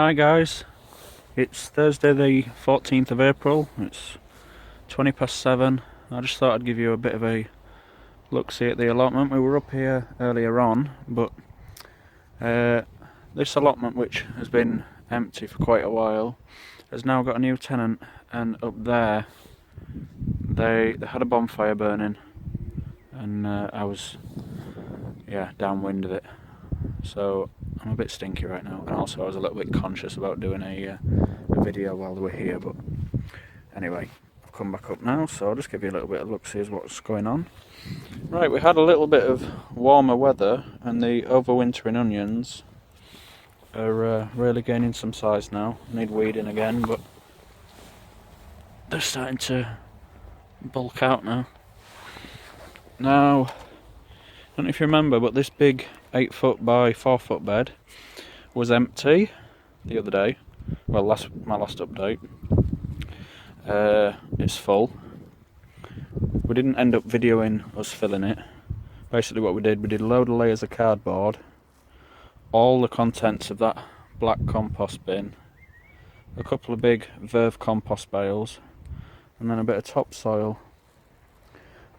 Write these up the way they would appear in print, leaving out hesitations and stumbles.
Hi guys, it's Thursday the 14th of April, it's 20 past 7. I just thought I'd give you a bit of a look-see at the allotment. We were up here earlier on, but this allotment, which has been empty for quite a while, has now got a new tenant, and up there they had a bonfire burning, and I was downwind of it, so I'm a bit stinky right now, and also I was a little bit conscious about doing a video while they were here, but anyway, I've come back up now, so I'll just give you a little bit of look, see what's going on. Right, we had a little bit of warmer weather, and the overwintering onions are really gaining some size now. Need weeding again, but they're starting to bulk out now. Now, I don't know if you remember, but this big 8-foot by 4-foot bed was empty the other day. Well, my last update. It's full. We didn't end up videoing us filling it. Basically what we did a load of layers of cardboard, all the contents of that black compost bin, a couple of big Verve compost bales, and then a bit of topsoil.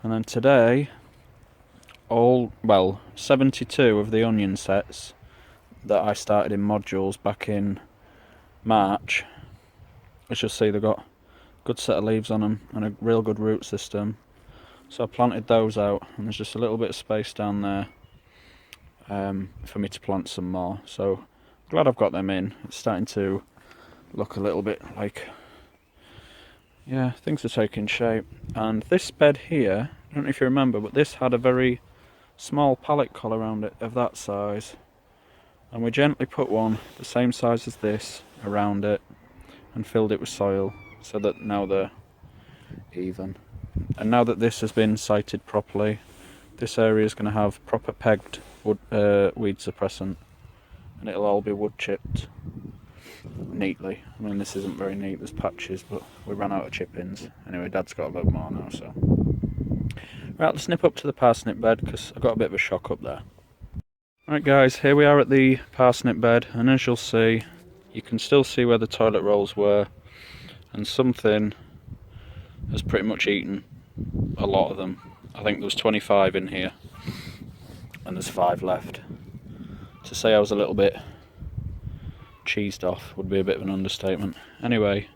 And then today, 72 of the onion sets that I started in modules back in March, as you'll see, they've got a good set of leaves on them and a real good root system. So I planted those out, and there's just a little bit of space down there for me to plant some more. So glad I've got them in. It's starting to look a little bit like, yeah, things are taking shape. And this bed here, I don't know if you remember, but this had a very small pallet collar around it of that size, and we gently put one the same size as this around it and filled it with soil, so that now they're even. And now that this has been sited properly, this area is going to have proper pegged wood, weed suppressant, and it'll all be wood chipped neatly. I mean, this isn't very neat, there's patches, but we ran out of chip-ins. Anyway, Dad's got a bit more now, so right, let's nip up to the parsnip bed, because I got a bit of a shock up there. Right guys, here we are at the parsnip bed, and as you'll see, you can still see where the toilet rolls were, and something has pretty much eaten a lot of them. I think there was 25 in here, and there's 5 left. To say I was a little bit cheesed off would be a bit of an understatement. Anyway,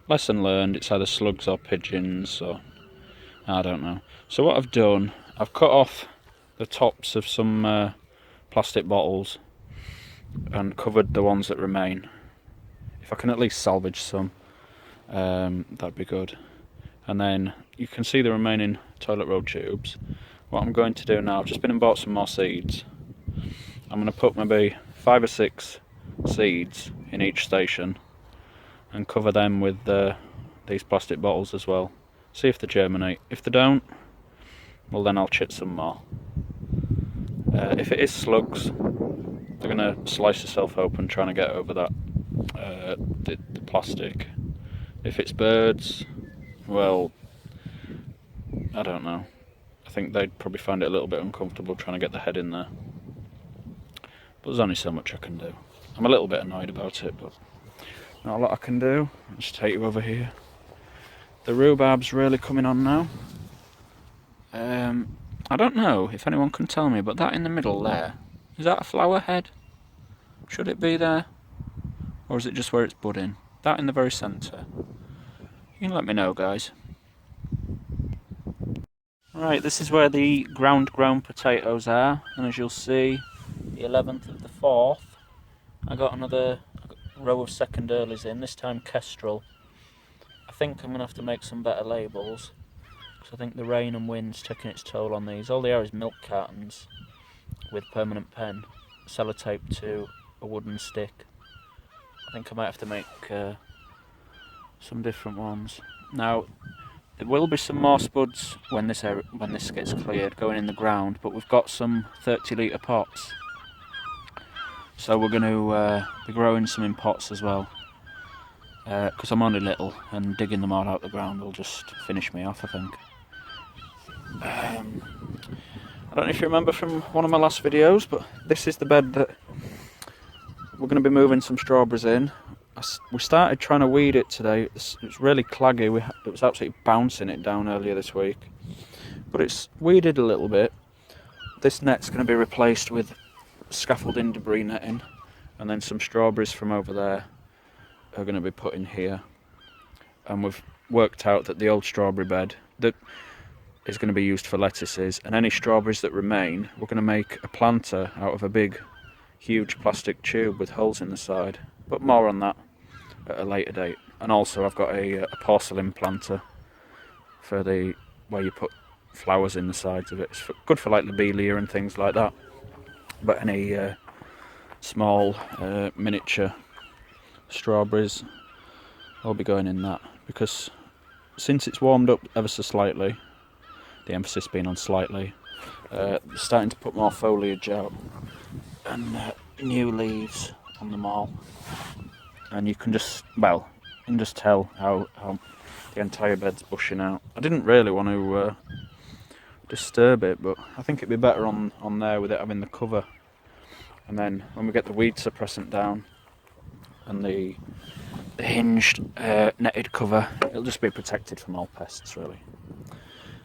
lesson learned, it's either slugs or pigeons, or I don't know. So what I've done, I've cut off the tops of some plastic bottles and covered the ones that remain. If I can at least salvage some, that'd be good. And then you can see the remaining toilet roll tubes. What I'm going to do now, I've just been and bought some more seeds. I'm going to put maybe 5 or 6 seeds in each station and cover them with these plastic bottles as well. See if they germinate. If they don't, well then I'll chip some more. If it is slugs, they're going to slice itself open trying to get over that the plastic. If it's birds, well, I don't know. I think they'd probably find it a little bit uncomfortable trying to get the head in there. But there's only so much I can do. I'm a little bit annoyed about it, but not a lot I can do. I'll just take you over here. The rhubarb's really coming on now. I don't know if anyone can tell me, but that in the middle there, is that a flower head? Should it be there? Or is it just where it's budding? That in the very centre. You can let me know, guys. Right, this is where the ground potatoes are, and as you'll see, the 11th of the 4th, I got another row of second earlies in, this time kestrel. I think I'm going to have to make some better labels, because I think the rain and wind's taking its toll on these. All they are is milk cartons with permanent pen, sellotaped to a wooden stick. I think I might have to make some different ones. Now, there will be some more spuds when this gets cleared, going in the ground, but we've got some 30-litre pots. So we're going to be growing some in pots as well. Because I'm only little, and digging them all out the ground will just finish me off, I think. I don't know if you remember from one of my last videos, but this is the bed that we're going to be moving some strawberries in. We started trying to weed it today. It's really claggy. It was absolutely bouncing it down earlier this week. But it's weeded a little bit. This net's going to be replaced with scaffolding debris netting. And then some strawberries from over there are going to be put in here. And we've worked out that the old strawberry bed that is going to be used for lettuces, and any strawberries that remain, we're going to make a planter out of a big, huge plastic tube with holes in the side. But more on that at a later date. And also I've got a porcelain planter for where you put flowers in the sides of it. It's good for like lobelia and things like that. But any small miniature strawberries, I'll be going in that, because since it's warmed up ever so slightly, the emphasis being on slightly, starting to put more foliage out and new leaves on them all, and you can just tell how the entire bed's bushing out. I didn't really want to disturb it, but I think it'd be better on there with it having the cover, and then when we get the weed suppressant down and the hinged netted cover, it'll just be protected from all pests really.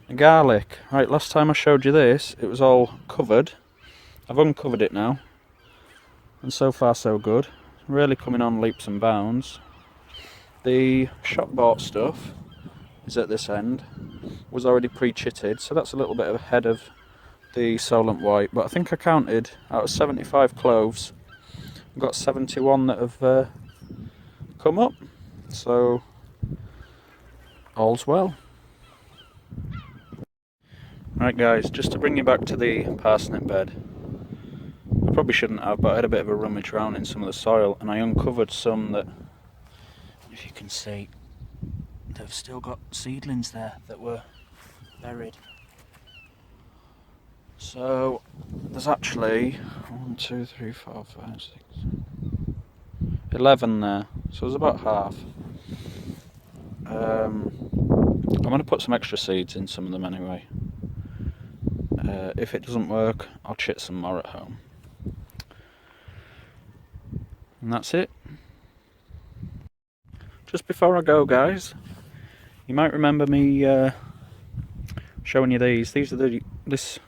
The garlic, right, last time I showed you this, it was all covered. I've uncovered it now, and so far so good. Really coming on leaps and bounds. The shop bought stuff is at this end, was already pre-chitted, so that's a little bit ahead of the Solent White, but I think I counted out of 75 cloves, I've got 71 that have come up, so all's well. Right guys, just to bring you back to the parsnip bed, I probably shouldn't have, but I had a bit of a rummage around in some of the soil, and I uncovered some that, if you can see, they've still got seedlings there that were buried. So there's actually 1, 2, 3, 4, 5, 6, 11 there, so there's about half. I'm going to put some extra seeds in some of them anyway. If it doesn't work, I'll chit some more at home. And that's it. Just before I go guys, you might remember me showing you these. This,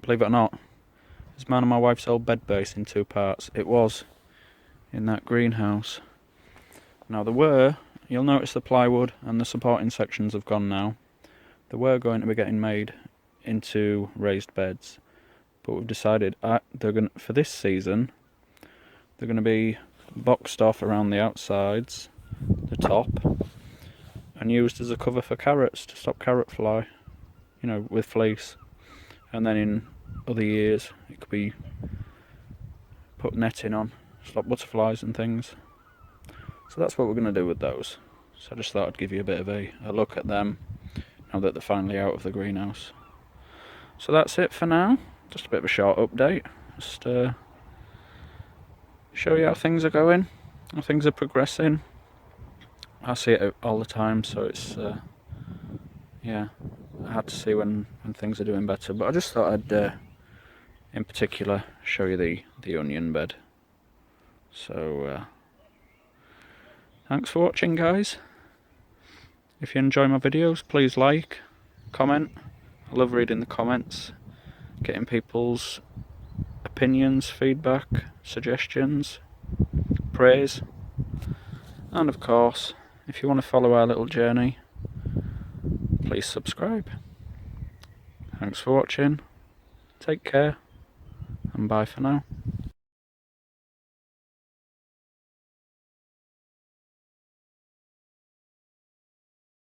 believe it or not, is mine and my wife's old bed base in 2 parts. It was in that greenhouse. Now you'll notice the plywood and the supporting sections have gone now. They were going to be getting made into raised beds, but we've decided for this season they're going to be boxed off around the outsides, the top, and used as a cover for carrots to stop carrot fly, with fleece. And then in other years it could be put netting on, stop butterflies and things. So that's what we're going to do with those. So I just thought I'd give you a bit of a look at them now that they're finally out of the greenhouse. So that's it for now. Just a bit of a short update. Just show you how things are going, how things are progressing. I see it all the time, so it's hard to see when things are doing better. But I just thought I'd in particular show you the onion bed. So thanks for watching guys. If you enjoy my videos, please like, comment. I love reading the comments, getting people's opinions, feedback, suggestions, praise. And of course, if you want to follow our little journey, please subscribe. Thanks for watching, take care, and bye for now.